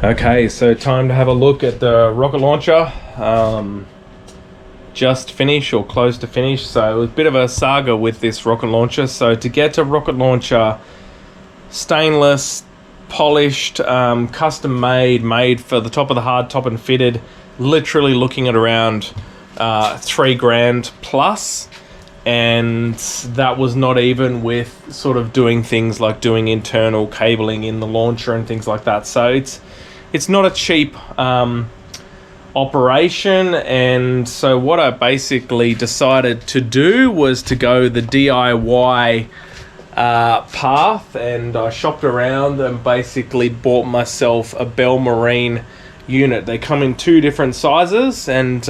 Okay, so time to have a look at the rocket launcher. Just finished or close to finish, so it was a bit of a saga with this rocket launcher. So to get to rocket launcher, stainless, polished, custom made for the top of the hard top and fitted, literally looking at around $3,000 plus. And that was not even with sort of doing things like doing internal cabling in the launcher and things like that. So it's not a cheap operation. And so what I basically decided to do was to go the DIY path, and I shopped around and basically bought myself a Bell Marine unit. They come in two different sizes, and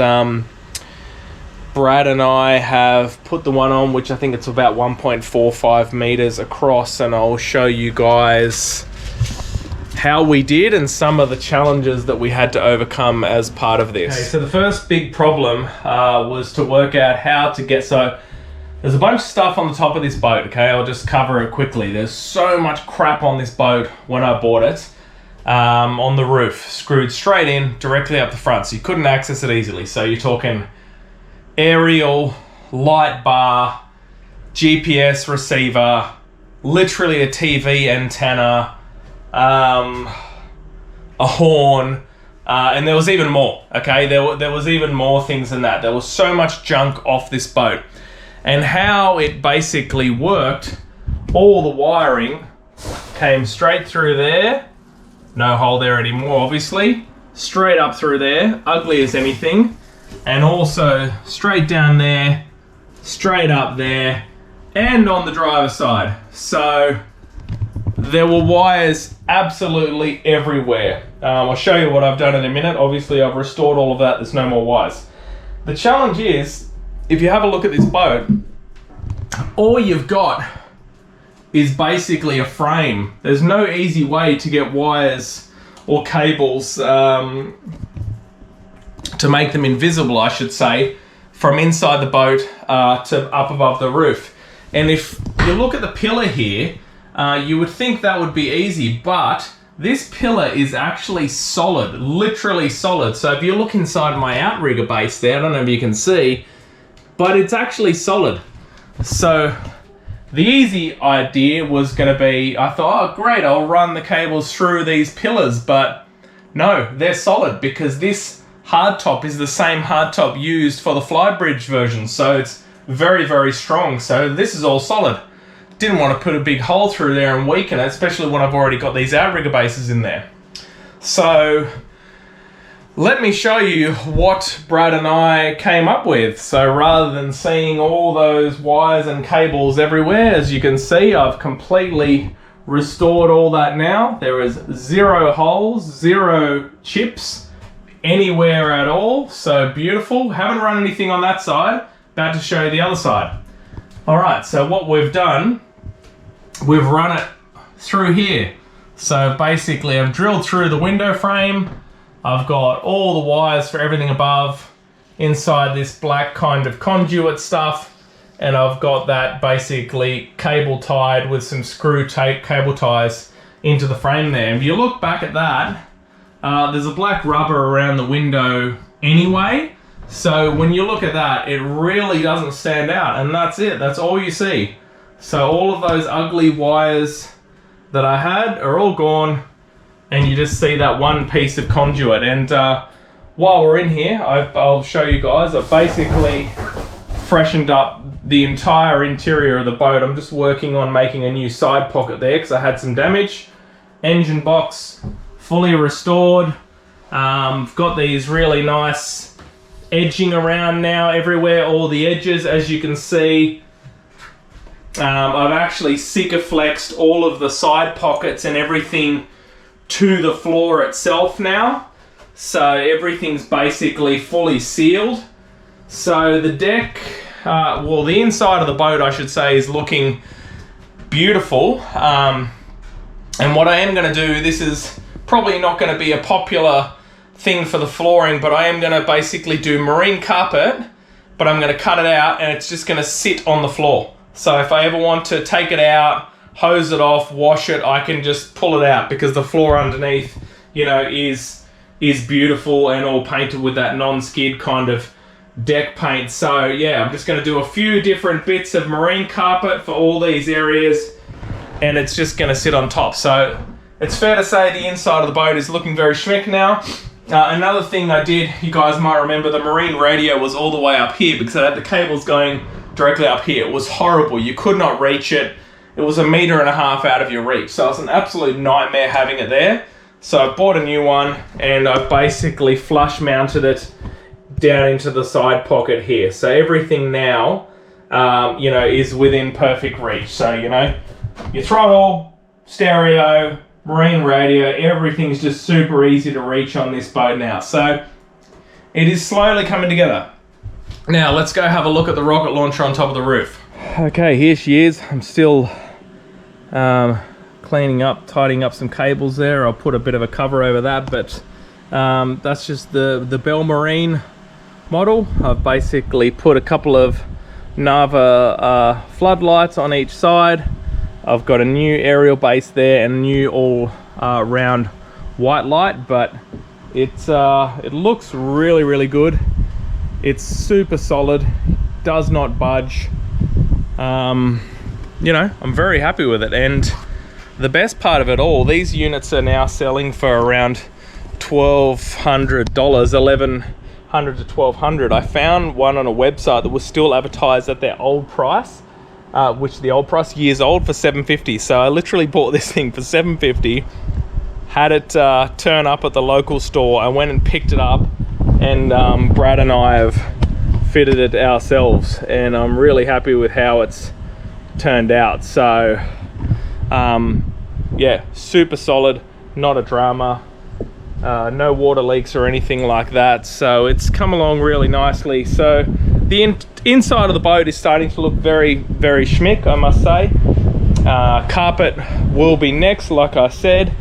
Brad and I have put the one on which I think it's about 1.45 meters across, and I'll show you guys how we did and some of the challenges that we had to overcome as part of this. Okay, so the first big problem was to work out how to get, so there's a bunch of stuff on the top of this boat, okay? I'll just cover it quickly. There's so much crap on this boat when I bought it, on the roof, screwed straight in, directly up the front, so you couldn't access it easily. So you're talking aerial, light bar, GPS receiver, literally a TV antenna, a horn, and there was even more, okay? There was even more things than that. There was so much junk off this boat. And how it basically worked, all the wiring came straight through there, no hole there anymore obviously, straight up through there, ugly as anything, and also straight down there, straight up there, and on the driver's side. So there were wires absolutely everywhere. I'll show you what I've done in a minute. Obviously I've restored all of that, there's no more wires. The challenge is, if you have a look at this boat, all you've got is basically a frame. There's no easy way to get wires or cables to make them invisible, I should say, from inside the boat to up above the roof. And if you look at the pillar here, you would think that would be easy, but this pillar is actually solid, literally solid. So if you look inside my outrigger base there, I don't know if you can see, but it's actually solid. So the easy idea was going to be, I thought, oh great, I'll run the cables through these pillars, but no, they're solid because this hardtop is the same hardtop used for the Flybridge version, so it's very, very strong. So this is all solid. Didn't want to put a big hole through there and weaken it, especially when I've already got these outrigger bases in there. So let me show you what Brad and I came up with. So rather than seeing all those wires and cables everywhere, as you can see, I've completely restored all that now. There is zero holes, zero chips anywhere at all. So beautiful. Haven't run anything on that side. About to show you the other side. All right, so what we've done, we've run it through here. So basically I've drilled through the window frame. I've got all the wires for everything above inside this black kind of conduit stuff, and I've got that basically cable tied with some screw tape cable ties into the frame there. If you look back at that, there's a black rubber around the window anyway, so when you look at that, it really doesn't stand out, and that's it, that's all you see. So all of those ugly wires that I had are all gone, and you just see that one piece of conduit. And while we're in here, I'll show you guys, I've basically freshened up the entire interior of the boat. I'm just working on making a new side pocket there because I had some damage. Engine box fully restored. Got these really nice edging around now everywhere, all the edges, as you can see. I've actually Sikaflexed all of the side pockets and everything to the floor itself now, so everything's basically fully sealed. So the deck, well, the inside of the boat I should say, is looking beautiful. And what I am going to do, this is probably not going to be a popular thing for the flooring, but I am going to basically do marine carpet, but I'm going to cut it out and it's just going to sit on the floor. So if I ever want to take it out, hose it off, wash it, I can just pull it out because the floor underneath you know, is beautiful and all painted with that non-skid kind of deck paint. So yeah, I'm just going to do a few different bits of marine carpet for all these areas, and it's just going to sit on top. So it's fair to say the inside of the boat is looking very schmick now. Another thing I did, you guys might remember, the marine radio was all the way up here because I had the cables going directly up here. It was horrible. You could not reach it. It was 1.5 meters out of your reach. So it was an absolute nightmare having it there. So I bought a new one, and I basically flush mounted it down into the side pocket here. So everything now, you know, is within perfect reach. So, you know, your throttle, stereo, marine radio, everything's just super easy to reach on this boat now. So it is slowly coming together. Now let's go have a look at the rocket launcher on top of the roof. Okay, here she is. I'm still cleaning up, tidying up some cables there. I'll put a bit of a cover over that, but that's just the Bell Marine model. I've basically put a couple of Nava floodlights on each side. I've got a new aerial base there and a new all round white light, but it looks really good. It's super solid, does not budge. You know, I'm very happy with it. And the best part of it all, these units are now selling for around $1,200, $1,100 to $1,200. I found one on a website that was still advertised at their old price, which the old price, years old, for $750. So I literally bought this thing for $750, had it turn up at the local store. I went and picked it up, and Brad and I have fitted it ourselves, and I'm really happy with how it's turned out. So yeah, super solid, not a drama, no water leaks or anything like that. So it's come along really nicely. So the inside of the boat is starting to look very schmick, I must say. Carpet will be next, like I said,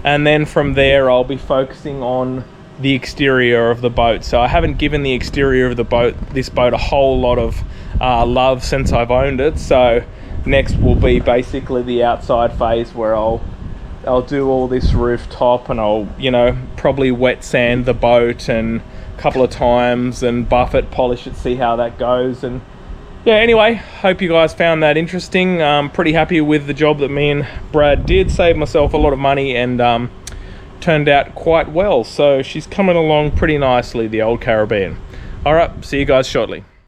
and then from there I'll be focusing on the exterior of the boat. So I haven't given the exterior of this boat a whole lot of love since I've owned it. So next will be basically the outside phase, where I'll do all this rooftop, and I'll, you know, probably wet sand the boat and a couple of times and buff it, polish it, see how that goes. And yeah, anyway, hope you guys found that interesting. Pretty happy with the job that me and Brad did. Saved myself a lot of money, and turned out quite well. So she's coming along pretty nicely, the old Caribbean. All right, see you guys shortly.